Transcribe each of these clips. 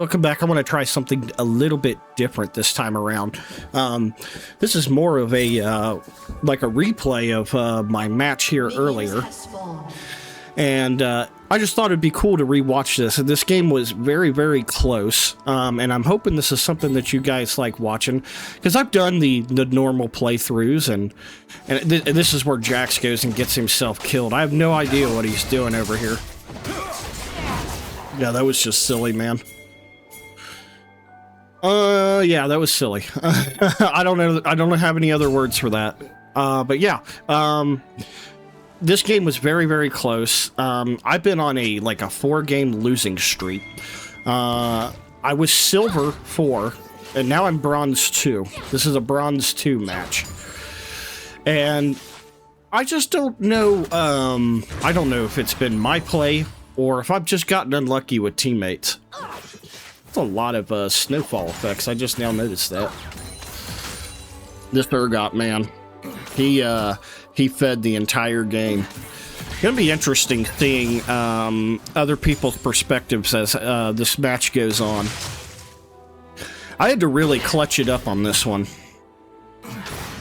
Welcome back. I want to try something a little bit different this time around. This is more of a, like a replay of my match here earlier. And I just thought it'd be cool to rewatch this. And this game was very, very close. And I'm hoping this is something that you guys like watching. Because I've done the normal playthroughs, and this is where Jax goes and gets himself killed. I have no idea what he's doing over here. Yeah, that was just silly, man. Yeah, that was silly. I don't know. I don't have any other words for that. But yeah, this game was very, very close. I've been on a 4-game losing streak. I was silver 4, and now I'm bronze 2. This is a bronze 2 match. And I just don't know, I don't know if it's been my play or if I've just gotten unlucky with teammates. A lot of snowfall effects. I just now noticed that. This Urgot, man, he fed the entire game. Gonna be interesting seeing other people's perspectives as this match goes on. I had to really clutch it up on this one.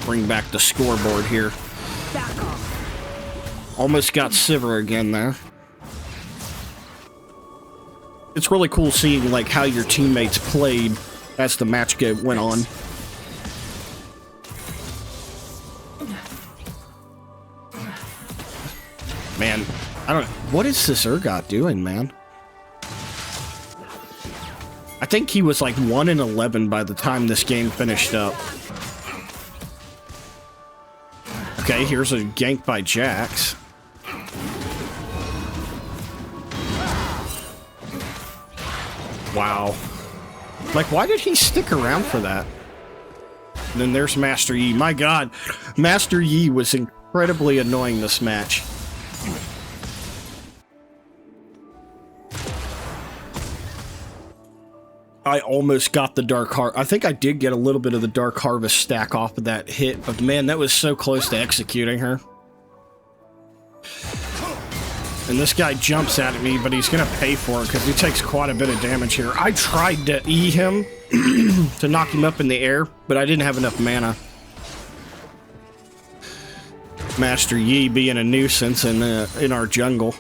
Bring back the scoreboard here. Almost got Sivir again there. It's really cool seeing how your teammates played as the match went on. Man, I don't know. What is this Urgot doing, man? I think he was 1-11 by the time this game finished up. Okay, here's a gank by Jax. Wow. Why did he stick around for that? And then there's Master Yi. My god, Master Yi was incredibly annoying this match. I almost got the Dark Harvest. I think I did get a little bit of the Dark Harvest stack off of that hit, but man, that was so close to executing her. And this guy jumps at me, but he's gonna pay for it because he takes quite a bit of damage here. I tried to E him to knock him up in the air, but I didn't have enough mana. Master Yi being a nuisance in our jungle.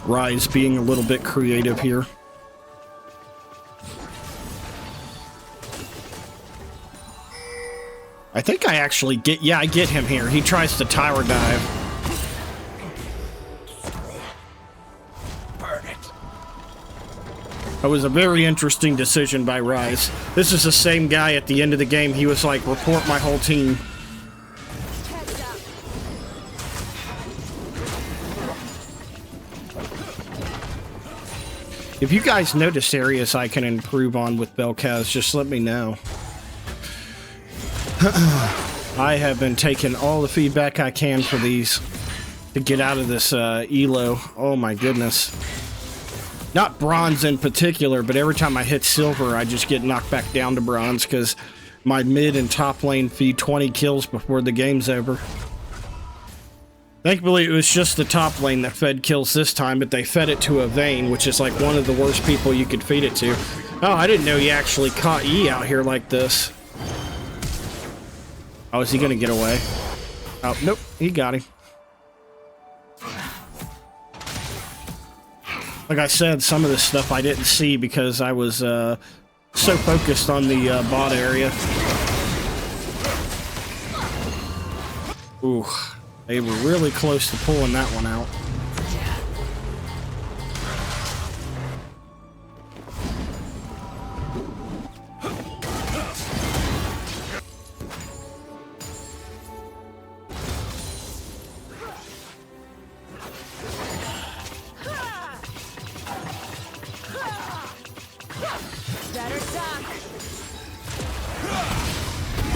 Rise being a little bit creative here. I think I actually get, yeah, I get him here. He tries to tower dive. Burn it. That was a very interesting decision by Rise. This is the same guy at the end of the game. He was like, report my whole team. If you guys notice areas I can improve on with Belkaz, just let me know. I have been taking all the feedback I can for these to get out of this elo. Oh my goodness. Not bronze in particular, but every time I hit silver, I just get knocked back down to bronze because my mid and top lane feed 20 kills before the game's over. Thankfully, it was just the top lane that fed kills this time, but they fed it to a Vayne, which is one of the worst people you could feed it to. Oh, I didn't know he actually caught E out here like this. Oh, is he gonna get away? Oh, nope, he got him. Like I said, some of this stuff I didn't see because I was so focused on the bot area. Ooh, they were really close to pulling that one out.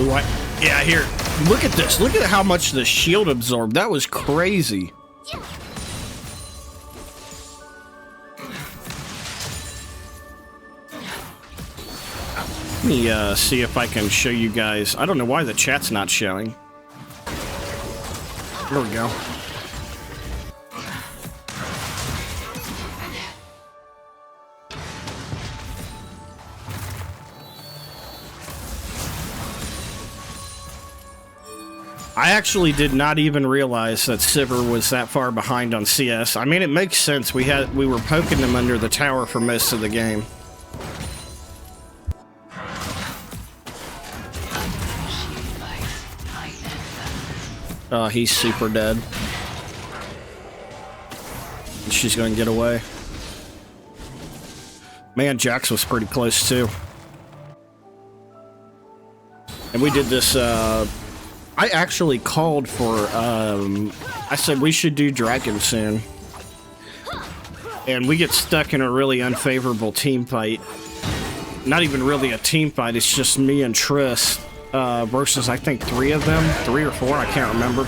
What? Yeah, here. Look at this. Look at how much the shield absorbed. That was crazy. Let me see if I can show you guys. I don't know why the chat's not showing. There we go. I actually did not even realize that Sivir was that far behind on CS. I mean, it makes sense. We were poking them under the tower for most of the game. Oh, he's super dead. She's going to get away. Man, Jax was pretty close too. And we did this, I actually called for, I said we should do Dragon soon. And we get stuck in a really unfavorable team fight. Not even really a team fight, it's just me and Triss. Versus, I think, 3 of them. 3 or 4, I can't remember.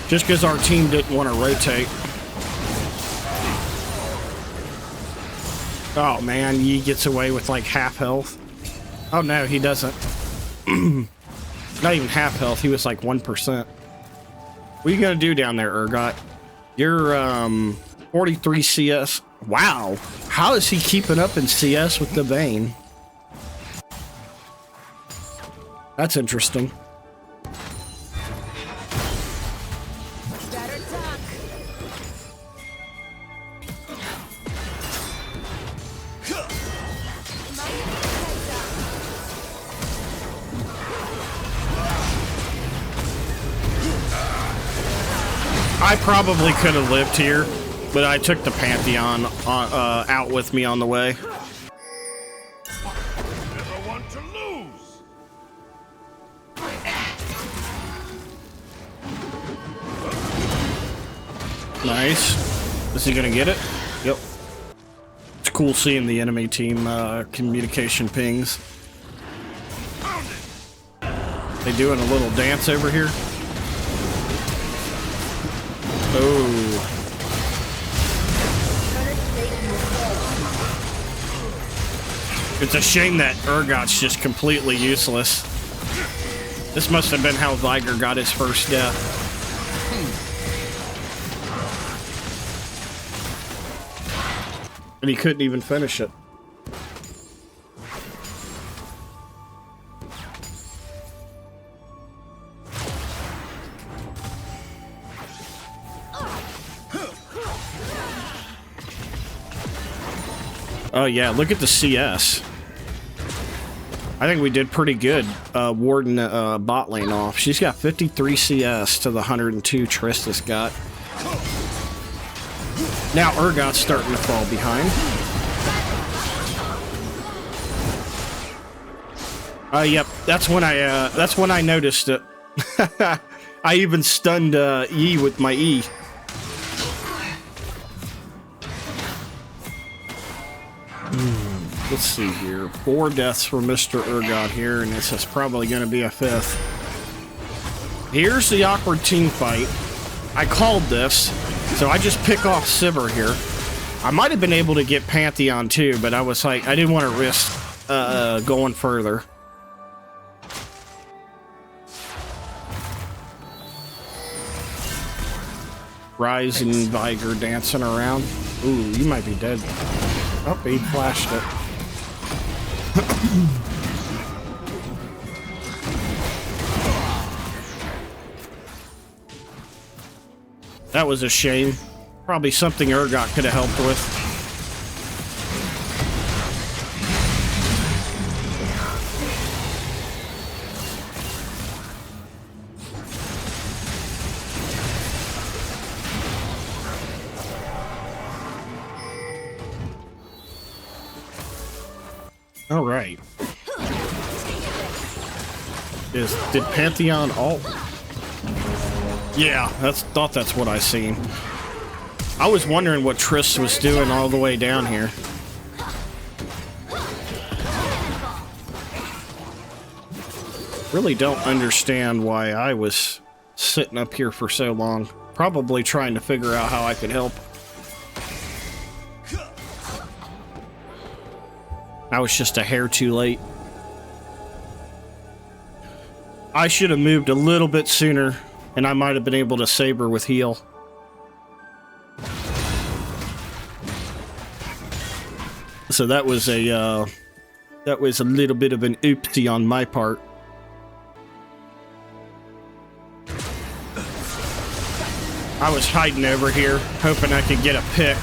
Just because our team didn't want to rotate. Oh, man, he gets away with, like, half health. Oh, no, he doesn't. Not even half health, he was, like, 1%. What are you gonna do down there, Urgot? You're, 43 CS. Wow, how is he keeping up in CS with the Vayne? That's interesting. I probably could have lived here, but I took the Pantheon out with me on the way. Nice. Is he gonna get it? Yep. It's cool seeing the enemy team communication pings. They doing a little dance over here. Oh. It's a shame that Urgot's just completely useless. This must have been how Viger got his first death. And he couldn't even finish it. Oh yeah, look at the CS. I think we did pretty good warding bot lane off. She's got 53 CS to the 102 Trista's got. Now Urgot's starting to fall behind. Yep, that's when I noticed it. I even stunned E with my E. Let's see here. 4 deaths for Mr. Urgot here, and this is probably going to be a 5th. Here's the awkward team fight. I called this. So I just pick off Sivir here. I might have been able to get Pantheon too, but I was like, I didn't want to risk going further. Rise and Viger dancing around. Ooh, you might be dead. Oh, he flashed it. That was a shame. Probably something Urgot could have helped with. All right. Did Pantheon ult? Yeah, thought that's what I seen. I was wondering what Triss was doing all the way down here. Really don't understand why I was sitting up here for so long. Probably trying to figure out how I could help. I was just a hair too late. I should have moved a little bit sooner, and I might have been able to save her with heal. So that was a little bit of an oopsie on my part. I was hiding over here, hoping I could get a pick.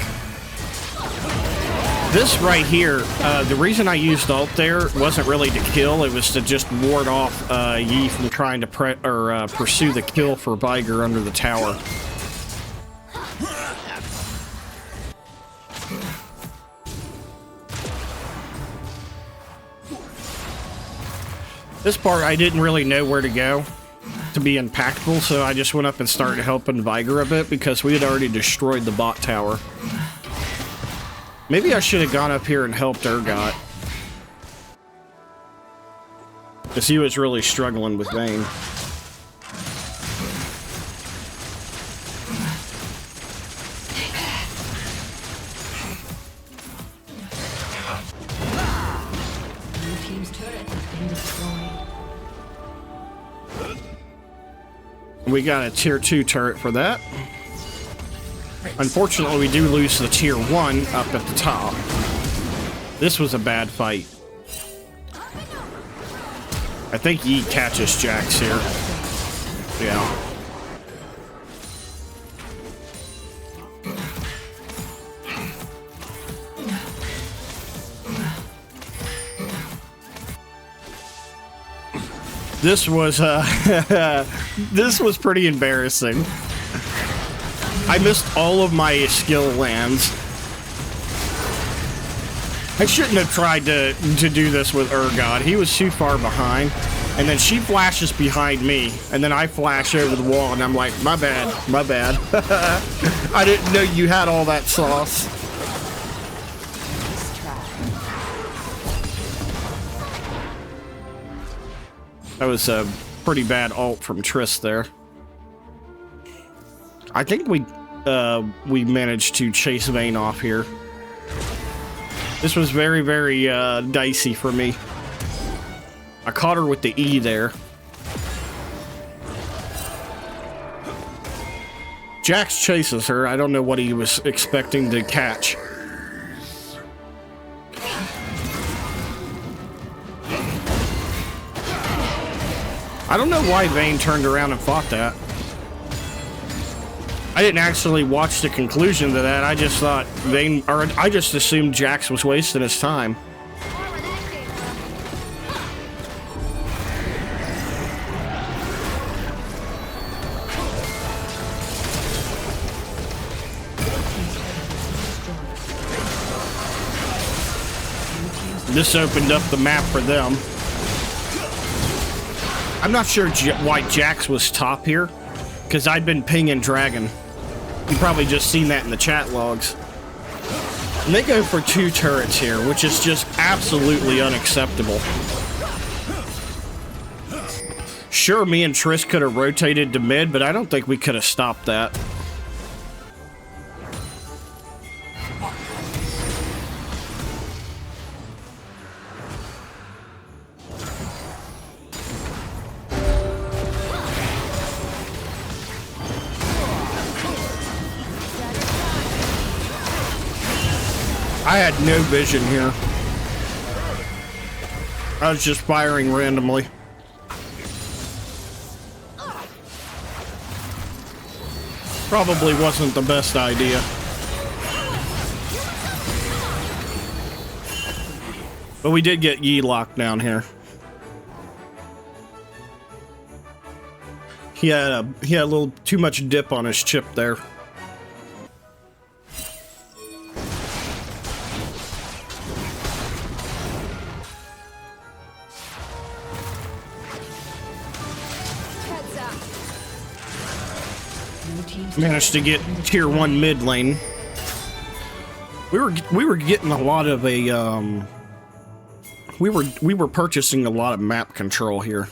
This right here, the reason I used ult there wasn't really to kill, it was to just ward off Yi from trying to pursue the kill for Viger under the tower. This part I didn't really know where to go to be impactful, so I just went up and started helping Viger a bit because we had already destroyed the bot tower. Maybe I should have gone up here and helped Urgot, because he was really struggling with Vayne. We got a tier 2 turret for that. Unfortunately, we do lose the tier 1 up at the top. This was a bad fight. I think Yi catches Jax here. Yeah. This was this was pretty embarrassing. I missed all of my skill lands. I shouldn't have tried to do this with Urgot. He was too far behind. And then she flashes behind me, and then I flash over the wall, and I'm like, my bad, my bad. I didn't know you had all that sauce. That was a pretty bad ult from Triss there. I think we managed to chase Vayne off here. This was very, very dicey for me. I caught her with the E there. Jax chases her. I don't know what he was expecting to catch. I don't know why Vayne turned around and fought that. I didn't actually watch the conclusion to that. I just thought Vayne, or I just assumed Jax was wasting his time. This opened up the map for them. I'm not sure why Jax was top here, because I'd been pinging Dragon. You probably just seen that in the chat logs. And they go for 2 turrets here, which is just absolutely unacceptable. Sure, me and Triss could have rotated to mid, but I don't think we could have stopped that. I had no vision here. I was just firing randomly. Probably wasn't the best idea. But we did get Yi locked down here. He had a little too much dip on his chip there. Managed to get tier 1 mid lane. We were getting a lot of a we were purchasing a lot of map control here.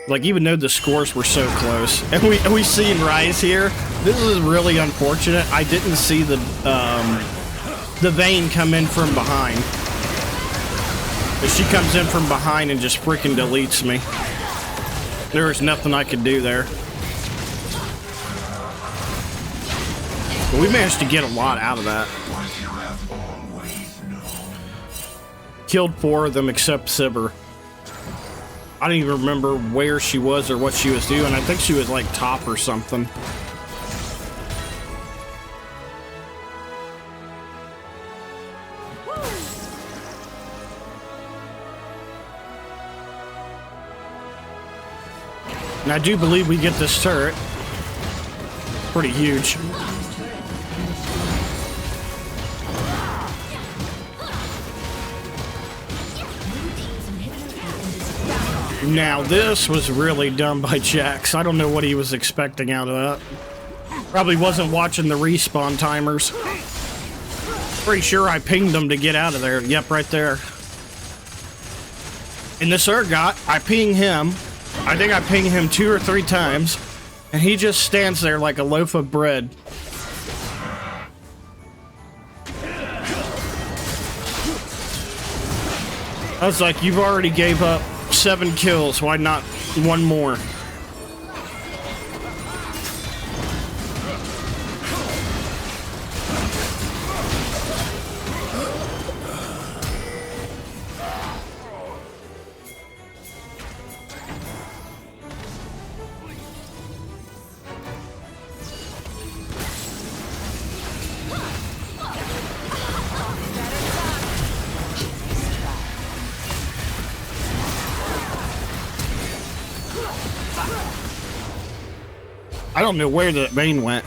Like, even though the scores were so close, and we seen Rise here. This is really unfortunate. I didn't see the the Vayne come in from behind. But she comes in from behind and just freaking deletes me. There was nothing I could do there. But we managed to get a lot out of that. Killed 4 of them except Sibber. I don't even remember where she was or what she was doing. I think she was like top or something. And I do believe we get this turret. Pretty huge. Now this was really dumb by Jax. I don't know what he was expecting out of that. Probably wasn't watching the respawn timers. Pretty sure I pinged him to get out of there. Yep, right there. And this Urgot, I ping him. I think I ping him 2 or 3 times. And he just stands there like a loaf of bread. I was like, you've already gave up 7 kills, why not 1 more? I don't know where the Vayne went.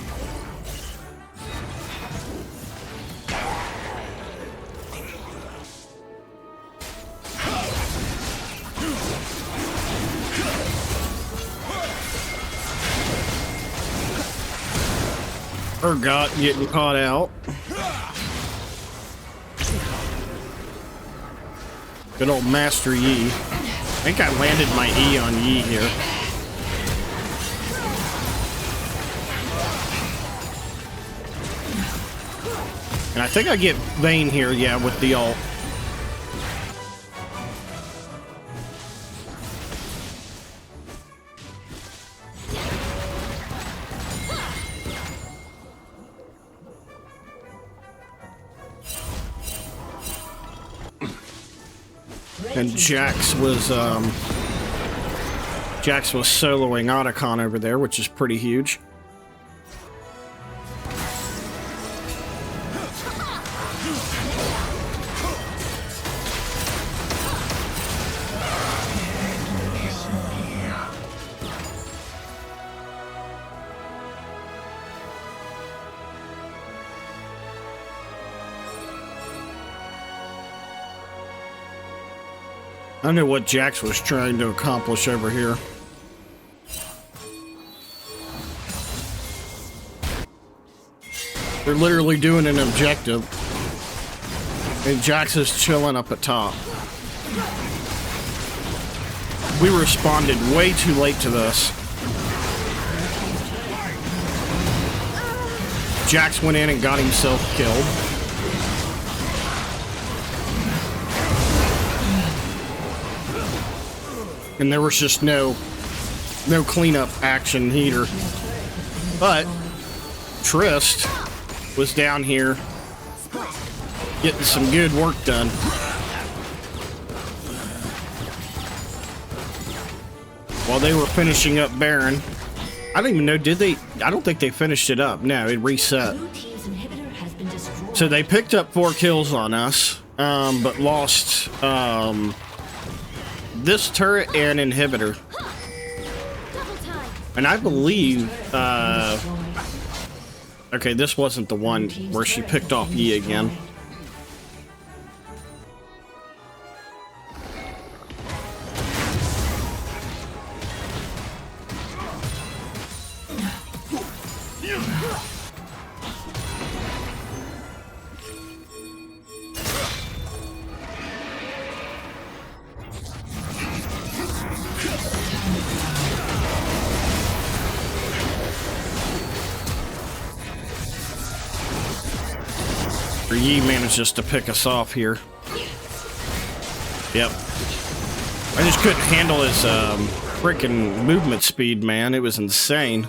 Urgot getting caught out. Good old Master Yi. I think I landed my E on Yi here. And I think I get Vayne here, yeah, with the ult. And Jax was soloing Otacon over there, which is pretty huge. I don't know what Jax was trying to accomplish over here. They're literally doing an objective. And Jax is chilling up at top. We responded way too late to this. Jax went in and got himself killed. And there was just no cleanup action here. But Trist was down here getting some good work done. While they were finishing up Baron. I don't even know, did they? I don't think they finished it up. No, it reset. So they picked up 4 kills on us, but lost this turret and inhibitor. And I believe, okay, this wasn't the one where she picked off Yi again. Yi manages to pick us off here. Yep. I just couldn't handle his freaking movement speed, man. It was insane.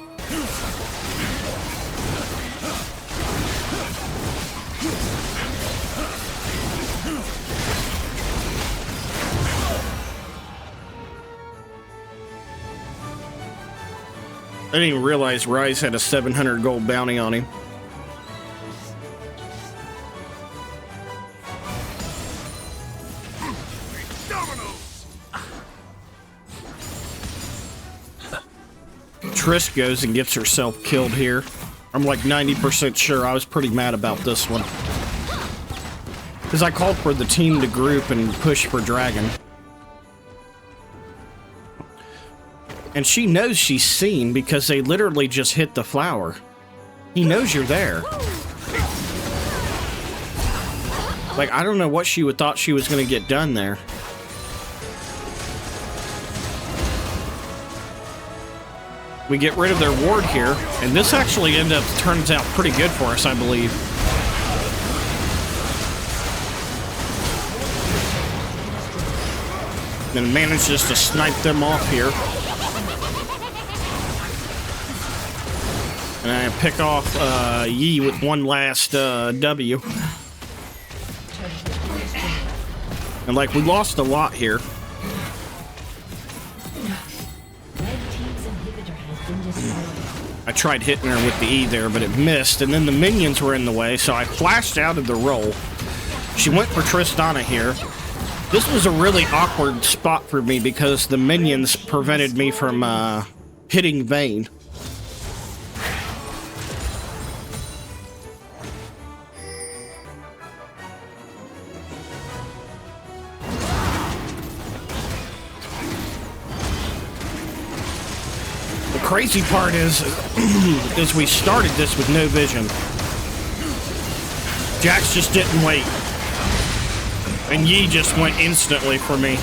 I didn't even realize Rise had a 700 gold bounty on him. Trish goes and gets herself killed here. I'm like 90% sure. I was pretty mad about this one. Because I called for the team to group and push for Dragon. And she knows she's seen because they literally just hit the flower. He knows you're there. Like, I don't know what she would thought she was going to get done there. We get rid of their ward here, and this actually turns out pretty good for us, I believe. Then manages to snipe them off here. And I pick off Yi with one last W. And like, we lost a lot here. I tried hitting her with the E there, but it missed, and then the minions were in the way, so I flashed out of the roll. She went for Tristana here. This was a really awkward spot for me because the minions prevented me from hitting Vayne. The crazy part is we started this with no vision. Jax just didn't wait. And Yi just went instantly for me.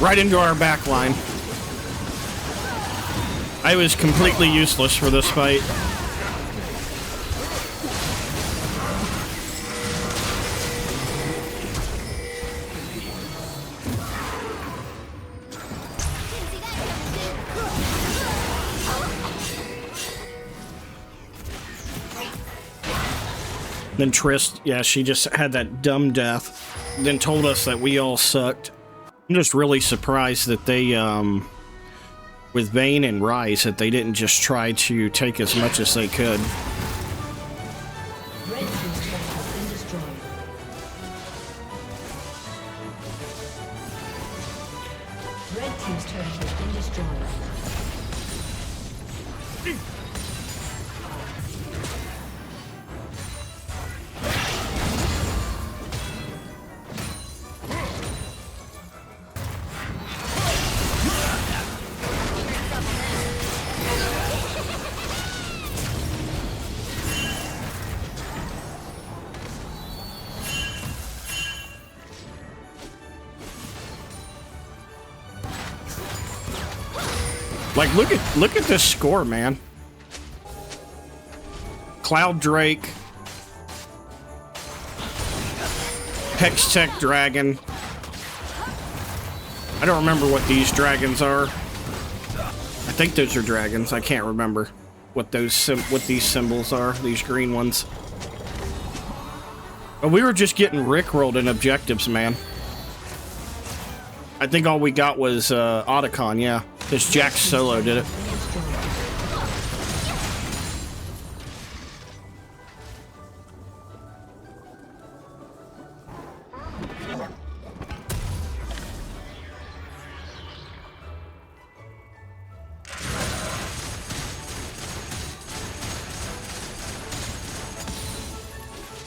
Right into our back line. I was completely useless for this fight. Then Trist, yeah, she just had that dumb death. Then told us that we all sucked. I'm just really surprised that they, with Vayne and Rise, that they didn't just try to take as much as they could. Red team's turret has been destroyed. Red team's turret has been destroyed. Like, look at this score, man. Cloud Drake, Hextech Dragon. I don't remember what these dragons are. I think those are dragons. I can't remember what these symbols are. These green ones. But we were just getting rickrolled in objectives, man. I think all we got was Otacon, yeah. Because Jax solo did it.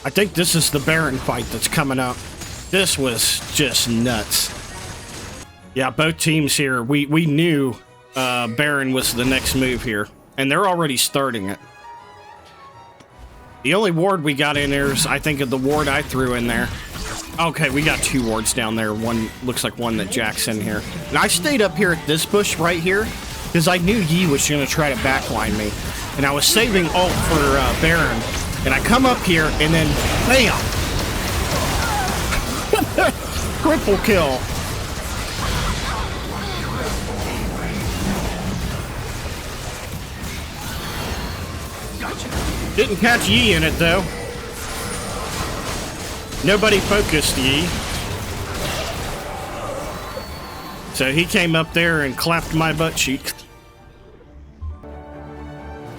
I think this is the Baron fight that's coming up. This was just nuts. Yeah, both teams here, we knew Baron was the next move here, and they're already starting it. The only ward we got in there is, I think, of the ward I threw in there. Okay, we got two wards down there. One looks like one that Jack's in here. And I stayed up here at this bush right here because I knew Yi was going to try to backline me. And I was saving ult for Baron. And I come up here, and then, bam! triple kill. Didn't catch Yi in it, though. Nobody focused Yi. So he came up there and clapped my butt cheek.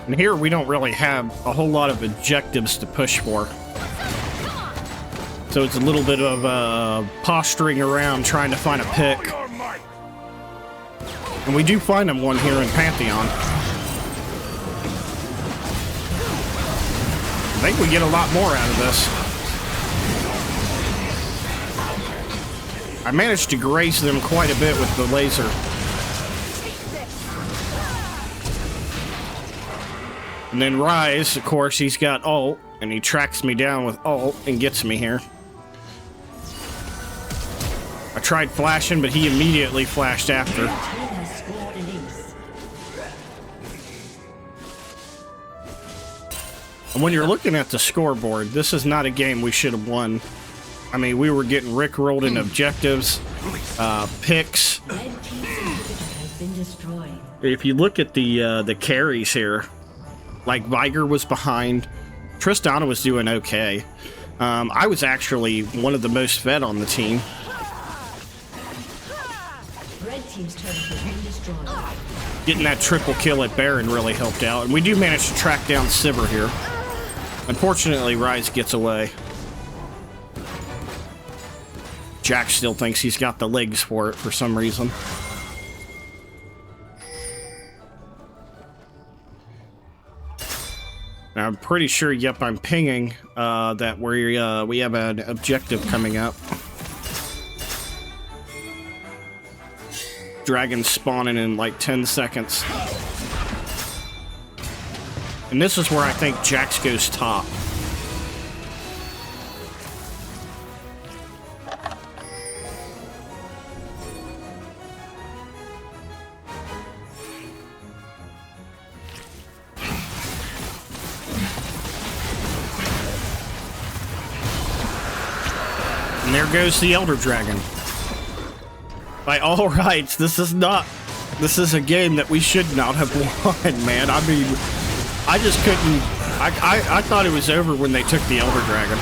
And here we don't really have a whole lot of objectives to push for. So it's a little bit of posturing around trying to find a pick. And we do find them one here in Pantheon. I think we get a lot more out of this. I managed to graze them quite a bit with the laser. And then Rise, of course, he's got ult, and he tracks me down with ult and gets me here. I tried flashing, but he immediately flashed after. And when you're looking at the scoreboard, this is not a game we should have won. I mean, we were getting rickrolled in objectives, picks. If you look at the carries here, like Viger was behind, Tristana was doing okay. I was actually one of the most fed on the team. Red team's turret has been destroyed. Getting that triple kill at Baron really helped out, and we do manage to track down Sivir here. Unfortunately, Rise gets away. Jack still thinks he's got the legs for it for some reason. Now, I'm pretty sure, yep, I'm pinging that we have an objective coming up. Dragon spawning in like 10 seconds. And this is where I think Jax goes top. And there goes the Elder Dragon. By all rights, this is a game that we should not have won, man. I mean, I just couldn't, I thought it was over when they took the Elder Dragon.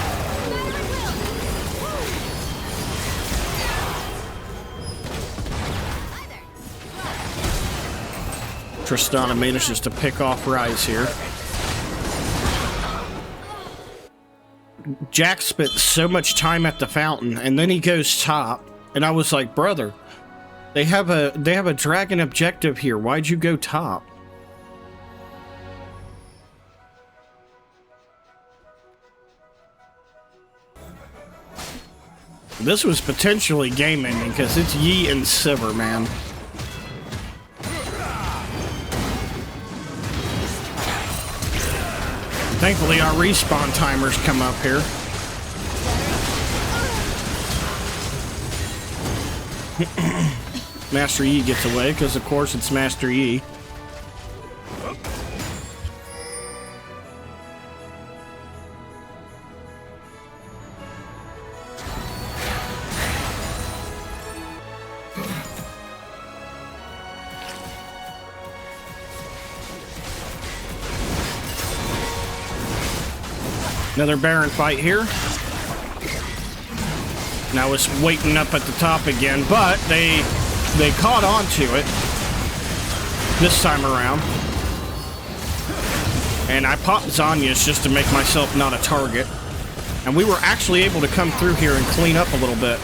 Tristana manages to pick off Rise here. Jack spent so much time at the fountain, and then he goes top, and I was like, brother, they have a dragon objective here. Why'd you go top? This was potentially game ending because it's Yi and Sivir, man. Thankfully, our respawn timers come up here. Master Yi gets away because, of course, it's Master Yi. Another Baron fight here. Now it's waiting up at the top again, but they caught on to it this time around. And I popped Zanya's just to make myself not a target. And we were actually able to come through here and clean up a little bit.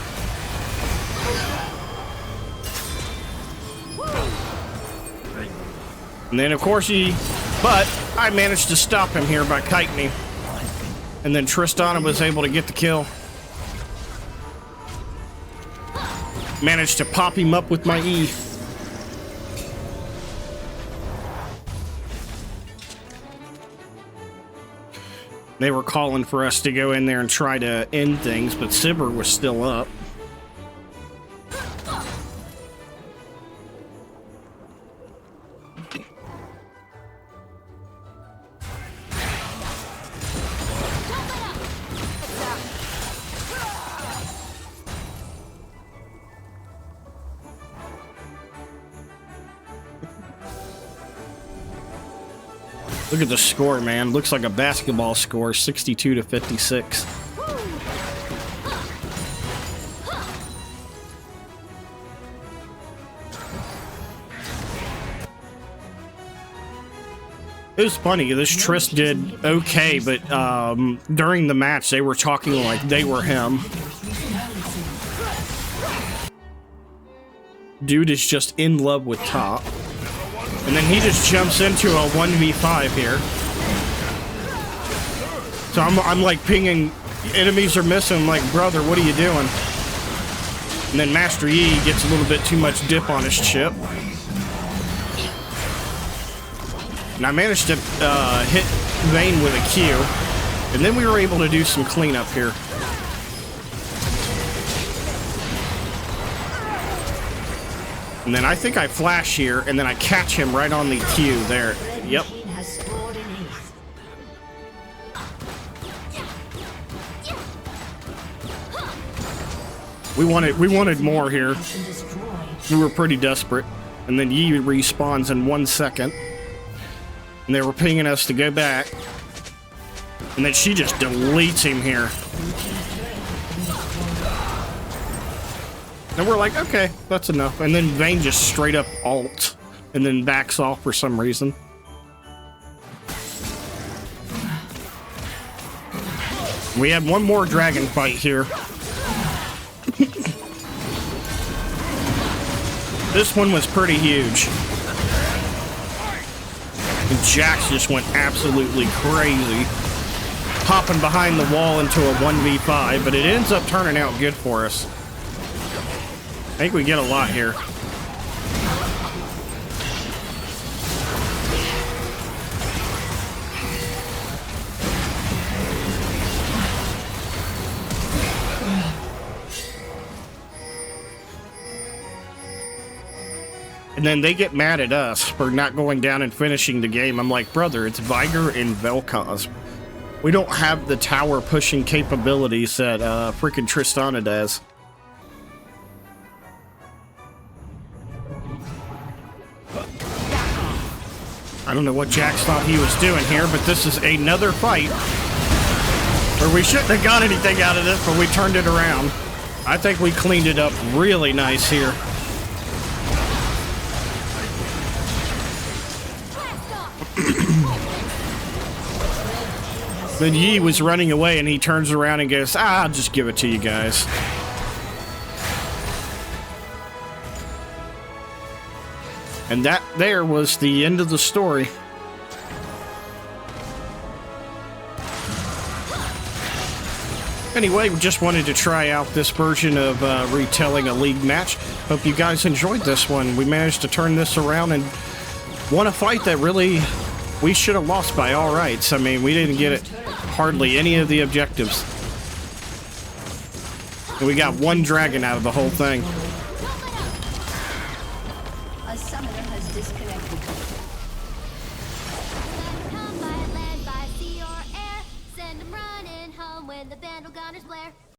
And then, of course, but I managed to stop him here by kiting him. And then Tristana was able to get the kill. Managed to pop him up with my E. They were calling for us to go in there and try to end things, but Sivir was still up. Look at the score, man. Looks like a basketball score, 62 to 56. It was funny, this Triss did okay, but during the match they were talking like they were him. Dude is just in love with Top. And then he just jumps into a 1v5 here. So I'm like pinging, enemies are missing, I'm like, brother, what are you doing? And then Master Yi gets a little bit too much dip on his chip. And I managed to hit Vayne with a Q. And then we were able to do some cleanup here. And then I think I flash here, and then I catch him right on the Q there. Yep. We wanted more here. We were pretty desperate. And then Yi respawns in 1 second. And they were pinging us to go back. And then she just deletes him here. And we're like, okay, that's enough. And then Vayne just straight up ult. And then backs off for some reason. We had one more dragon fight here. This one was pretty huge. And Jax just went absolutely crazy. Hopping behind the wall into a 1v5, but it ends up turning out good for us. I think we get a lot here. And then they get mad at us for not going down and finishing the game. I'm like, brother, it's Viger and Vel'Koz. We don't have the tower pushing capabilities that freaking Tristana does. I don't know what Jax thought he was doing here, but this is another fight where we shouldn't have got anything out of this, but we turned it around. I think we cleaned it up really nice here. Then Yi was running away and he turns around and goes, I'll just give it to you guys. And that there was the end of the story. Anyway, we just wanted to try out this version of retelling a league match. Hope you guys enjoyed this one. We managed to turn this around and won a fight that really we should have lost by all rights. I mean, we didn't get it hardly any of the objectives. And we got one dragon out of the whole thing. A summoner has disconnected. Come by land, by sea or air. Send them running home when the bandle gunners blare.